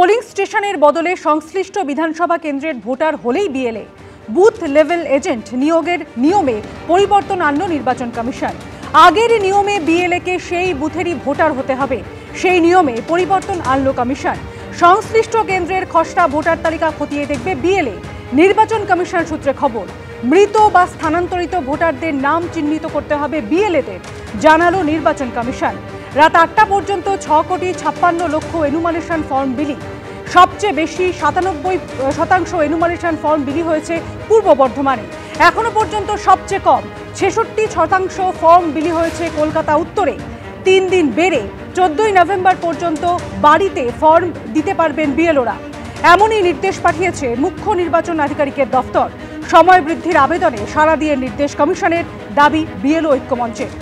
Polling স্টেশনের বদলে সংশ্লিষ্ট বিধানসভা কেন্দ্রের ভোটার হলেই বিএলএ। বুথ লেভেল এজেন্ট নিয়োগের নিয়মে পরিবর্তন আনল নির্বাচন কমিশন। আগের নিয়মে বিএলএকে সেই বুথেরই ভোটার হতে হবে, সেই নিয়মে পরিবর্তন আনল কমিশন। সংশ্লিষ্ট কেন্দ্রের খসড়া ভোটার তালিকা খতিয়ে দেখবে বিএলএ। নির্বাচন কমিশন সূত্রে খবর, মৃত বা স্থানান্তরিত ভোটারদের নাম চিহ্নিত করতে হবে বিএলএদের, জানালো নির্বাচন কমিশন। রাত 8টা পর্যন্ত 6,56,00,000 এনুমারেশন ফর্ম বিলি। সবচেয়ে বেশি 97% এনুমারেশন ফর্ম বিলি হয়েছে পূর্ব বর্ধমানে। এখনো পর্যন্ত সবচেয়ে কম 66% ফর্ম বিলি হয়েছে কলকাতা উত্তরে। 3 দিন বেড়ে 14ই নভেম্বর পর্যন্ত বাড়িতে ফর্ম দিতে পারবেন বিএলওরা। এমনই নির্দেশ পাঠিয়েছে মুখ্য নির্বাচন আধিকারিকের দফতর। সময় বৃদ্ধির আবেদনে সাড়া দিয়ে নির্দেশ কমিশনের, দাবি বিএলও ঐক্যমঞ্চের।